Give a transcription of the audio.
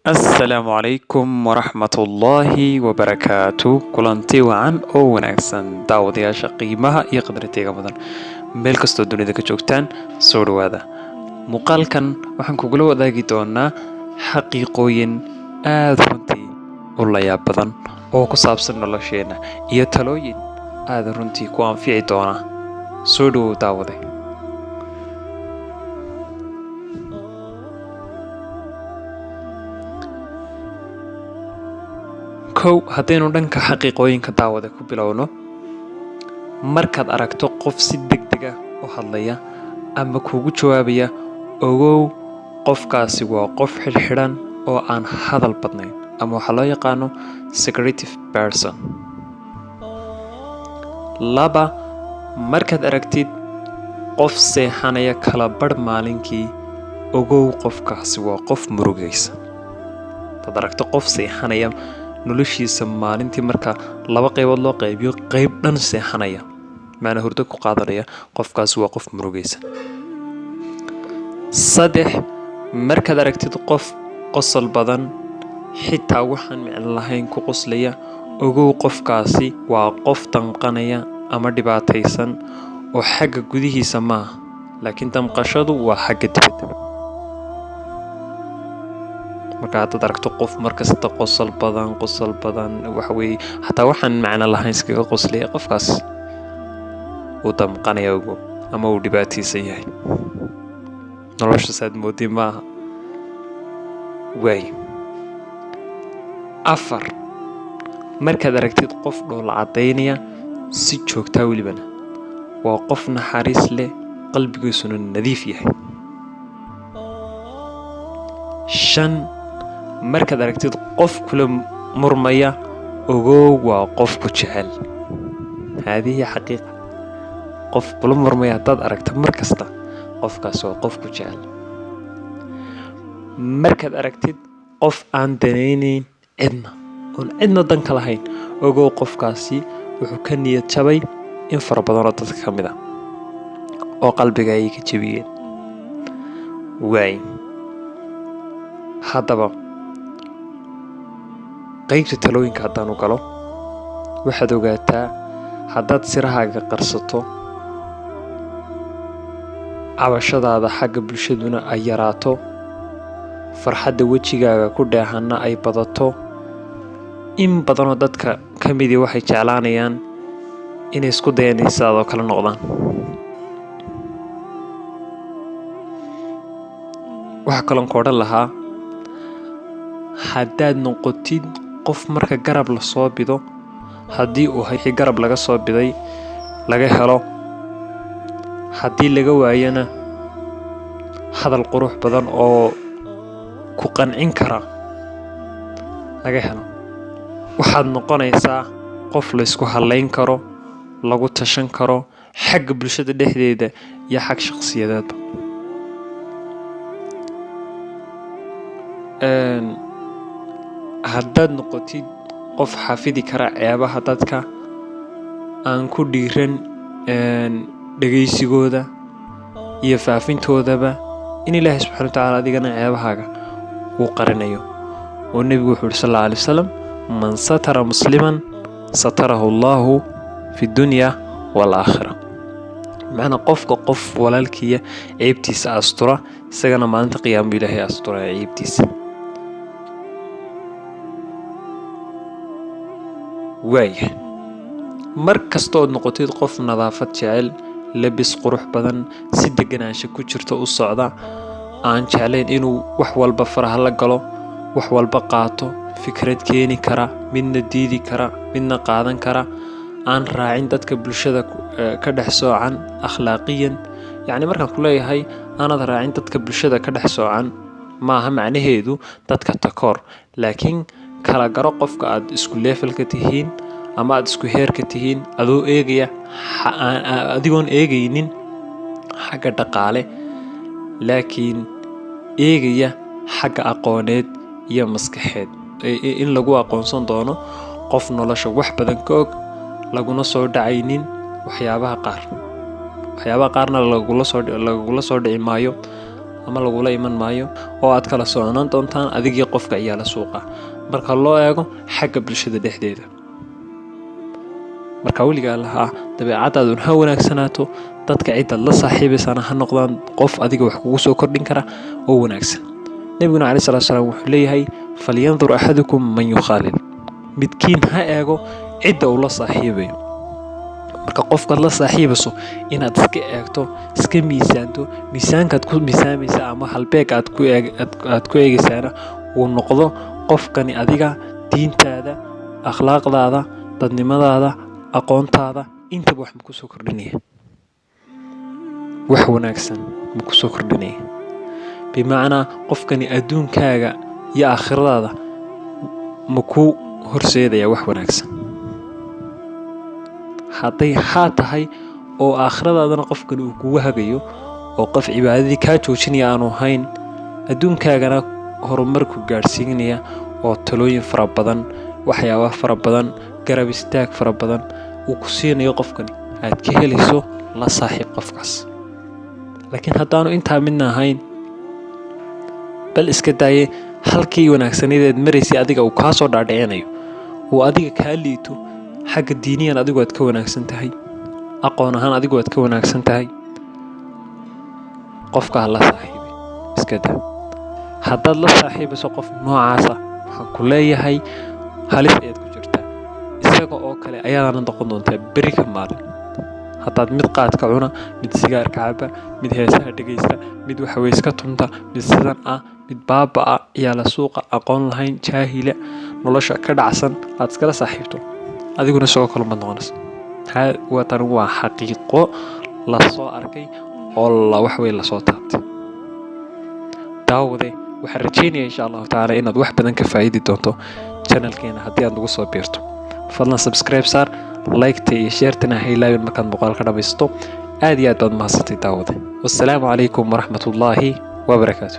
السلام عليكم ورحمة الله وبركاته kulanti wacan oo wanaagsan daawadayaasha qiimaha iyo qadrintiga badan meel kastoo dunida ka joogtaan soo dhawaada muuqaalkan waxaan kugula wadaagi doonaa xaqiiqooyin aad runtii u layaab badan oo ku saabsan nolosheena iyo talooyin aad runtii ku anfici doona soo dhawow daawade kow haddaynu dhanka xaqiiqooyinka daawada ku bilowno markaad aragto qof si degdeg ah u hadlaya ama kuugu jawaabaya ogow qofkaasi waa qof xidhxidhan oo aan hadal badnayn ama waxaa loo yaqaano secretive person. laba markaad aragtid qof seexanaya kala badh maalinkii ogow qofkaasi waa qof murugaysa. hadaad aragto qof seexanaya noloshiisa maalintii marka laba qaybood loo qaybiyo qayb dhan seexanaya maana hurdo ku qaadanaya qofkaasi waa qof murugaysa. 3 markaad aragtid qof qosol badan xitaa waxaan micno lahayn ku qoslaya ogow qofkaasi waa qof damqanaya ama dhibaataysan oo xagga gudihiisa maaha laakiin damqashadu waa xagga dibadda. marka haddaad aragto qof markasta qosol badan waxa weeye xataa waxaan macno lahayn iskaga qoslaya qofkaas uu damqanaya ogow ama uu dhibaataysan yahay nolosha saad moodii maaha. waay 4 markaad aragtid qof dhoola cadaynaya si joogtaa welibana waa qof naxariis leh qalbigiisuna nadiif yahay. 5 markaad aragtid qof kula murmaya ogow waa qof ku jecel. haadihi xaqiiqa qof kula murmaya haddaad aragto markasta qofkaas waa qof ku jecel. markaad aragtid qof aan danaynayn cidna danka lahayn ogow qofkaasi wuxuu ka niyad jabay in fara badanoo dadka ka mid a oo qalbiga ayay ka jebiyeen. waay haddaba qaybta talooyinka haddaanu galo waxaad ogaataa haddaad sirahaaga qarsato cabashadaada xagga bulshaduna ay yaraato farxadda wejigaaga ku dheehanna ay badato in badanoo dadka ka midii waxay jeclaanayaan inay isku dayaan sidaadoo kale noqdaan. waxaa kaloon ka odhan lahaa haddaad noqotid qof marka garab la soo bido haddii uu wixii garab laga soo biday laga helo haddii laga waayana hadal qurux badan oo ku qancin kara laga helo waxaad noqonaysaa qof la isku halayn karo lagu tashan karo xagga bulshada dhexdeeda iyo xag shakhsiyadeedba. haddaad noqotid qof xafidi kara ceebaha dadka aan ku dhiiran dhegaysigooda iyo faafintoodaba in ilaahay subxaana wa tacaala adigana ceebahaaga uu qarinayo oo nebigu wuxuu yidhi sal alla alay wasalam man satara musliman satarahu allahu fi dunya waalaakhira. macnaa qofka qof walaalkiiya ceebtiisa astura isagana maalinta qiyaamo ilaahay asturaya ceebtiisa. waaya mar kastood noqotid qof nadaafad jecel labis qurux badan si deganaansho ku jirto u socda aan jeclayn inuu wax walba faraha la galo wax walba qaato fikrad keeni kara midna diidi kara midna qaadan kara aan raacin dadka bulshada ka dhex soocan akhlaaqiyan yacni markaan ku leeyahay aanad raacin dadka bulshada ka dhex soocan maaha macnaheedu dadka takoor laakiin kala garo qofka aad isku leefalka tihiin ama aad isku heerka tihiin adoo eegaya adigoon eegaynin xagga dhaqaale laakiin eegaya xagga aqooneed iyo maskaxeed in lagu aqoonsan doono qof nolosha wax badan ka og laguna soo dhacaynin waxyaabaha qaarna lagula soo dhici maayo ama lagula iman maayo oo aad kala soconaan doontaan adigii qofka ciyaala suuqa marka loo eego xagga bulshada dhexdeeda. marka weligaa lahaa dabeecadaadu ha wanaagsanaato, dadka cidda la saaxiibaysana ha noqdaan qof adiga wax kugu soo kordhin kara oo wanaagsan. nabiguna calayhi salaatu wasalaam wuxuu leeyahay falyandur axadukum man yukhaalil, midkiin ha eego cidda uu la saaxiibayo. marka qofkaad la saaxiibayso inaad iska eegto, iska miisaanto, miisaankaad ku miisaamaysa ama halbeeg aad ku eegaysaana uu noqdo qofkani adiga diintaada, akhlaaqdaada, dadnimadaada, aqoontaada intaba wax ma ku soo kordhinaya, wax wanaagsan ma ku soo kordhinaya. bimacnaa qofkani adduunkaaga iyo aakhiradaada ma ku horseedaya wax wanaagsan. hadday haa tahay oo aakhiradaadana qofkani uu kugu hagayo oo qof cibaadadii kaa joojinaya aanu ahayn, adduunkaagana horumarku gaadhsiinaya oo talooyin fara badan, waxyaabaha fara badan, garab istaag fara badan uu ku siinayo qofkani, aad ka helayso la saaxiib qofkaas. laakiin haddaanu intaa midna ahayn, bal iska daaye halkii wanaagsaneed maraysay adiga uu kaa soo dhaadhicinayo, uu adiga kaa liito, xagga diiniyan adigu aad ka wanaagsan tahay, aqoon ahaan adigu aad ka wanaagsan tahay, qofka ha la saaxiibay, iska daa. haddaad la saaxiibayso qof noocaasa, waxaan ku leeyahay halis ayaad ku jirtaa, isaga oo kale ayaadana noqon doontaa beri ka maalin. haddaad mid qaadka cuna, mid sigaarka caba, mid heesaha dhegaysta, mid waxaweyska tunta, mid sidan ah, mid baaba'a, ciyaala suuqa, aqoon lahayn, jaahila, nolosha ka dhacsan aad iskala saaxiibto, adiguna isagoo kale ma noqonaysa. tan waa xaqiiqo la soo arkay oo lasoo taabtay. daawade waxaan rajeynaya insha allahu tacaala inaad wax badan ka faa'iidi doonto channelkeena haddii aad nagu soo biirto. fadlan subscribe saar, like-ta iyo share-tana ha ilaawin markaad muuqaalka dhamaysto. aad iyo aad baad mahadsantay daawade. wassalaamu calaykum waraxmatullaahi wabarakaatu.